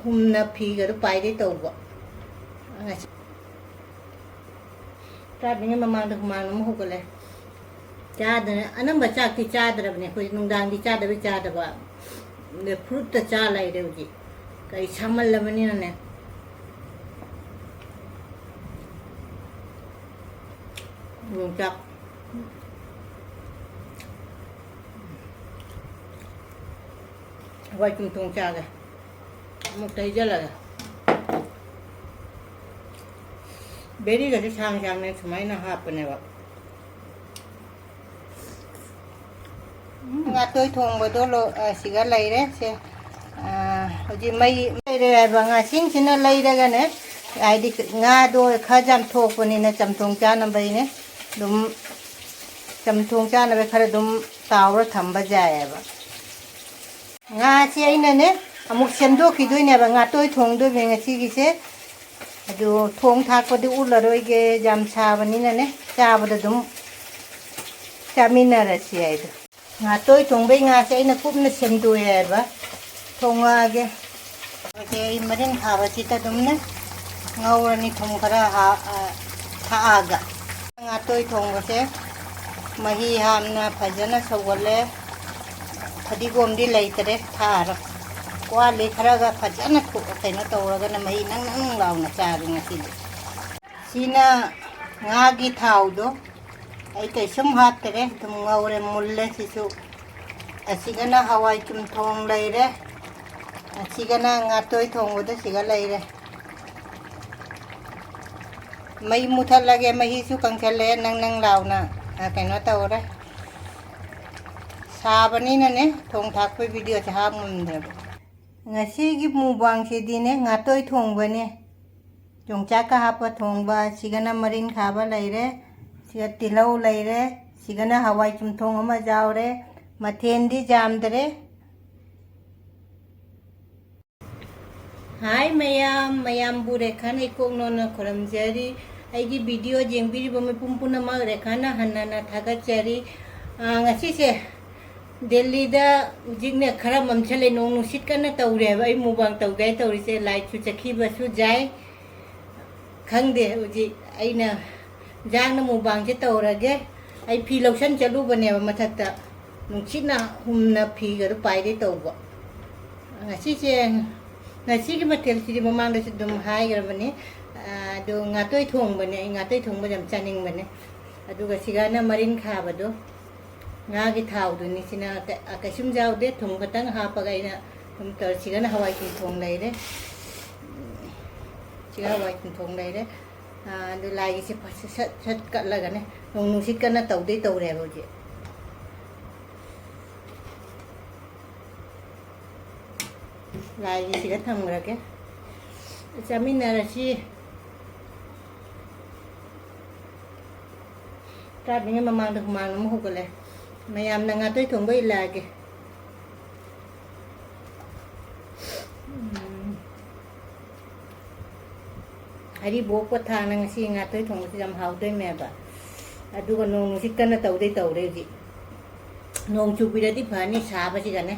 humna phigadu paide tawba ꯆꯥꯗ꯭ꯔꯤꯉꯩ ꯃꯃꯥꯡꯗ ꯍꯨꯃꯥꯡ ꯑꯃ ꯍꯧꯒꯠꯂꯦ ꯆꯥꯗꯅ ꯑꯅꯝꯕ ꯆꯥꯛꯇꯤ ꯆꯥꯗ꯭ꯔꯕꯅꯦ ꯑꯩꯈꯣꯏ ꯅꯨꯡꯗꯥꯡꯗꯤ ꯆꯥꯗꯕꯩ ꯆꯥꯗꯕ ꯐ꯭ꯔꯨꯠꯇ ꯆꯥ ꯂꯩꯔꯦ ꯍꯧꯖꯤꯛ ꯀꯔꯤ ꯁꯥꯃꯜꯂꯕꯅꯤꯅꯅꯦ ꯌꯣꯡꯆꯥꯛ hawai tumtung chaga một tay rất là beri ga sang sang ne sumai na hap ne ba nga tôi thong ba do lo siga lai re se hoji mai re ba nga sing sin lai da ga ne ai di nga do kha jam thok pani na cham thong cha na bai ne dum cham thong cha na ba khara dum taw ra tham ba ja ya ba nga chi ai na ne amuk sem do ki doi ne ba nga tôi thong do be nga chi gi se adu thong thak pa du ul la roi ge jam cha ba ni na ne cha ba da dum cha min na ra chi ai do nga tôi thong be nga se na kup na sem do ya ba thong a ge ge marin ha ba chi ta dum ne ngau ra ni thong khara ha tha aga nga tôi thong ba se mahi ham na phajana sawale फदिगोम दी लेतरे थार क्वाली खरागा फजन को कइनो तौरगा न मई नंग नंग लाउना चारि ngasi सीना ngaगी थाउदो ai kai sum hatere tum ngaure mulle sisu asigana hawai tum thong leire asigana ngatoi thong oda siga leire mai mutha lage mahi su kangchale nang nang launa kaino tawre साबनी ने थोंग थाक video से हाप मुंदे मुबांग से दीने ngaतोय थोंगबने जोंचा का हाप thongba सिगना marine खाबा लैरे सिगा तिलौ लैरे सिगना हवाई चुमथोंग अमा जावरे मथेंदी जामदरे हाय मयाम मयाम बुरे खान इकोंगनो न खरमजरी आइगी वीडियो जेंगबिरी बमे पुंपुना मा रेखाना हन्नाना थागचरी ngasi se दिल्ली ने खरा ममचले नों नुसित कना तौरे आई मुबांग तौगे तौरिसे लाइट सु चखी बसु जाय खंगदे उजी आइना जांग मुबांग से तौरगे आई फी लोशन चलु बने मथकता नुसिना हुमना फी गर पाइदे तौबो ngasi se ngasi की मटेल सिदि ममांग दे दुम हाय गर बने दो ngaतोय थोंग बने ngaतोय थोंग बजम चानिंग बने अदुगा सिगाना मरिन खाबदो ngaगी थाउदुनी सिना कसुम जाउदे थुम खतंग हापगा इना थुम तर सिगना हवाई की थोंग लैरे सिगा हवाई की थोंग लैरे दु लागी से सट सट कटलगा ने नों नुसित कना तौदे तौरे होजे लागी सिगा थमग्रगे चामिनरसी ताबिंगे ममांग द हुमांग म होगले मैम नंगा तो थोंब इलागे हरी बोक को था नंगसी ngato thong si jam haudoi meba aduga nong sikana tawdei tawre ji nong chubiradi phani saba ji gane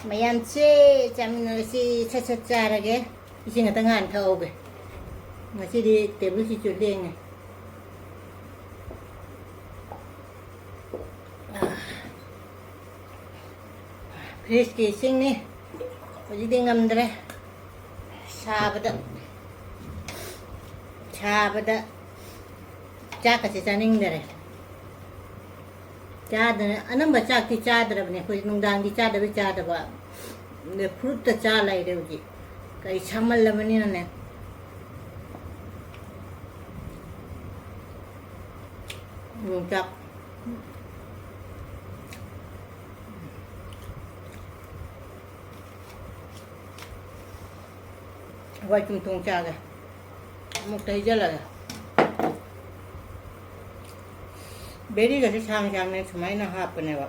mayam che chamina si cha charage isinga tangan thauge ngasi di table si chuleng fresh casing ने होजिदे ngамदरे साबदा चाकसे चानिंगदरे चादने अनंबा चाकती चादरबने कोई नुंगदांगी चादबे चादबा fruit चा लैरे होजि कई सामल्लबनिने योंचाक hawai tumtung chaga một tay rất là beri ga sang sang ne sumai na hap ne ba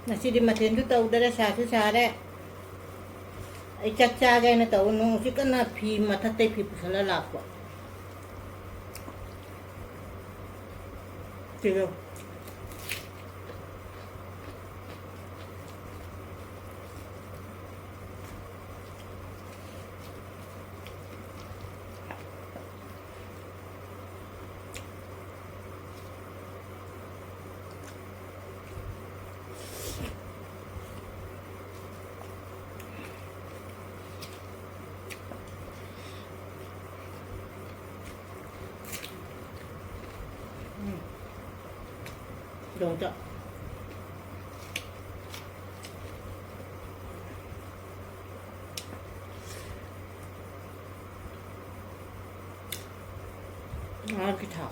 nasi di maten tu tau dara sa su sare ai chak cha ga na tau no si kana phi matha te phi pusala la ko เดียวโดนจะน่ากินถ่า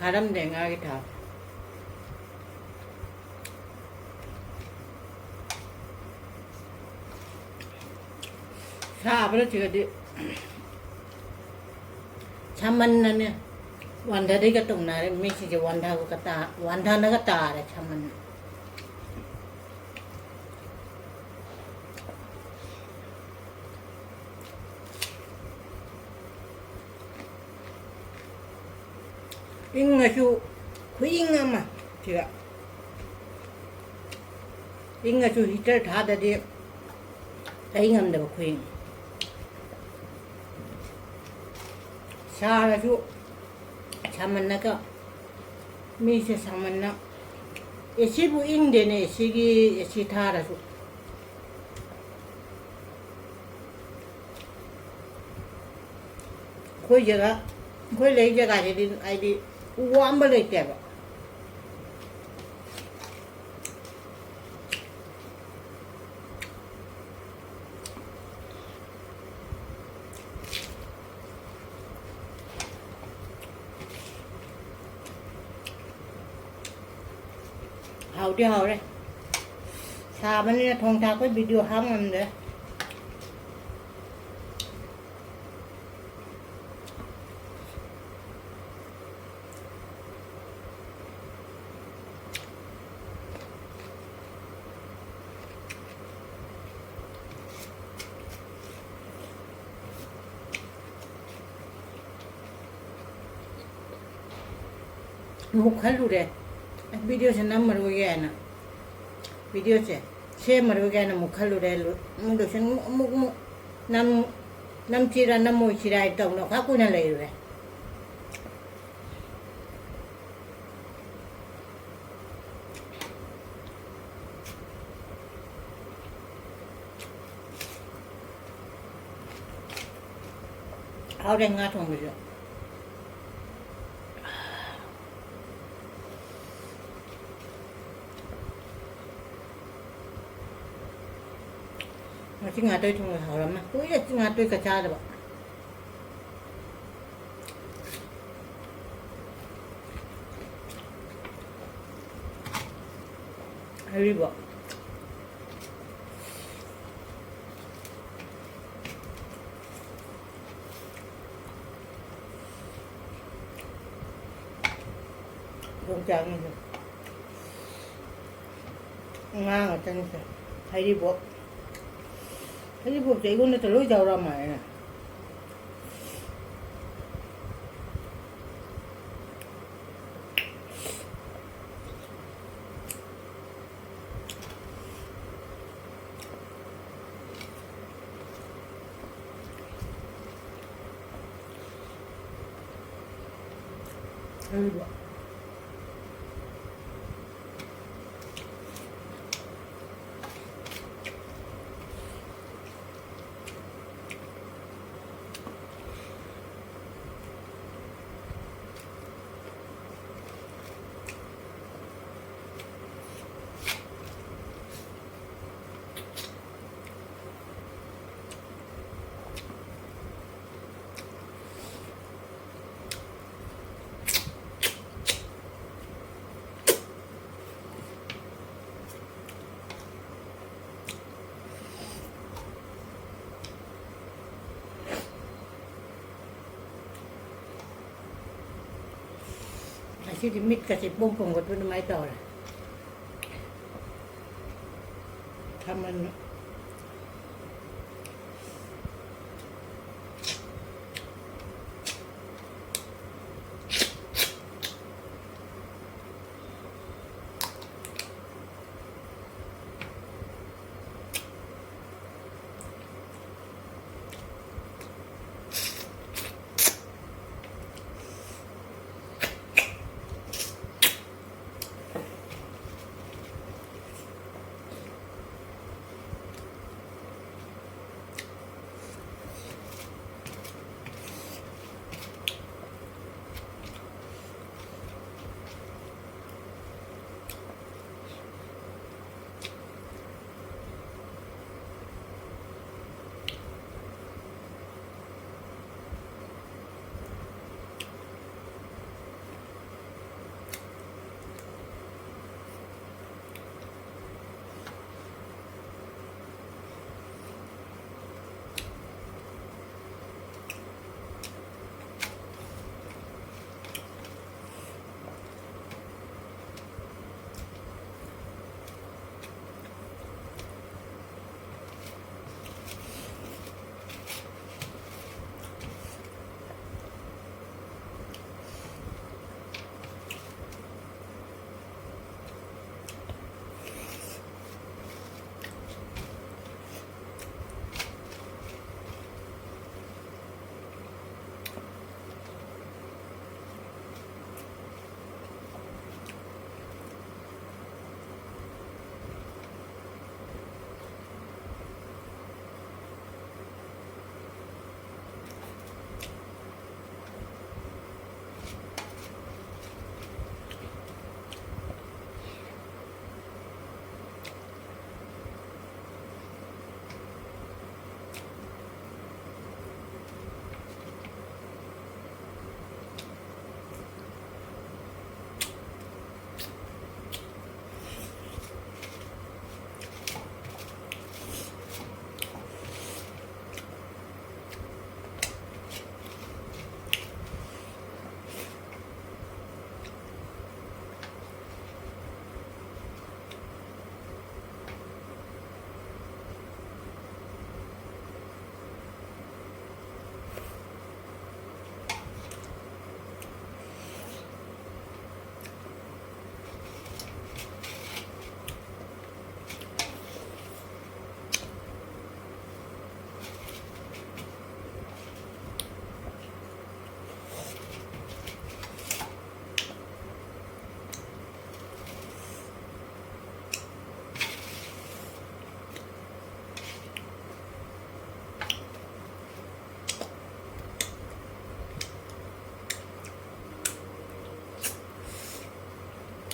하람 냉하게 다. 사업을 지금 참만나네. 완다리가 동나래 미시지 완다고 갔다 완다나가 따래 참만. 잉어슈 그 잉어만 제가 잉어슈 히टर 다다디 잉어인데 그 잉. 샤라슈 참만나가 미세 상만나 에시부 잉데네 시기 에시타라슈 그 제가 그 레이저가 아이디 우암벌 있대 봐. hầu đi hầu đây xà bên đây thong thả cái video hóng em đấy mục hết luôn đấy video से नम मर गया ना video से छे मर गया ना मुख लो रे मुंडो से मुक नम नम चिरा नम मोई चिरा तो न का को न ले रे आओ रे nga thong bi 징아 tôi 통을 하라마 또이래 징아 tôi cả cha rồi hay bỏ không chàng như ngang ở trên này hay đi bộ cái buộc chị con nó từ lối giàu ra mày nè ที่มิดกระสิบบุ้งผมกับต้นไม้ต่อเลยทำมัน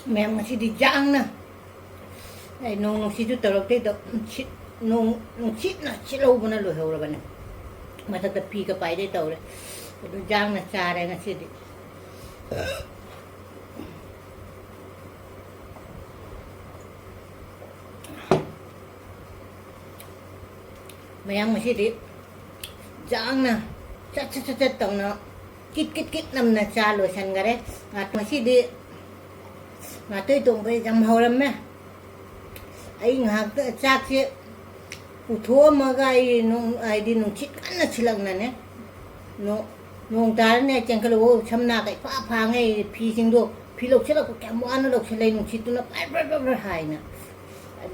แม่มาที่ดีจังนะไอ้น้องชิดตัวตลกเด็ดชิดน้องชิดนะชิดเราบนนั้นเลยเหรอบ้านเนี่ยมาตั้งแต่ปีก็ไปได้ตัวเลยดูจังนะจ่าอะไรนะชิดแม่มาที่ดีจังนะชัดตรงนั้นคิดนำนะจ่าโลชันกันเลยมาที่ดีngà tôi tungไปจำเขาแล้วไหมไอ้หากจากที่อุทัวมาไงน้องไอ้ดิน้องชิดกันนะชิลังนั่นเนี่ยน้องตาเนี่ยจังก็เลยว่าชำนาญไอ้ฟ้าพาไงพี่สิงดูพี่ลูกชิลักก็แกมวันลูกชิลัยน้องชิดตัวนั้นไปหายนะ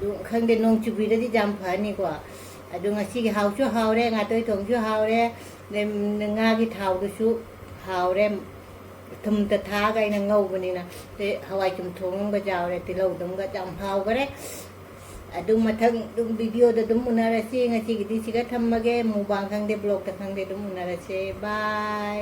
ดูข้างเดินน้องจุบีได้ที่จำผ่านนี่กว่าดูงาสิเขาชั่วเขาได้งาตัวตรงชั่วเขาได้ในงาที่เท้าตัวชั่วเขาได้ทำแต่ท้าไงนางเงาวันนี้นะแต่ฮาวายจุ่มทงก็จะเอาเลยที่เราต้องก็จำเฮาก็ได้ดูมาทั้งดูวิดีโอเดิมมุนาราซีงาซีกิติสิกาทำมาแกมูบางครั้งเดบล็อกแต่ครั้งเดดูมุนาราซีบาย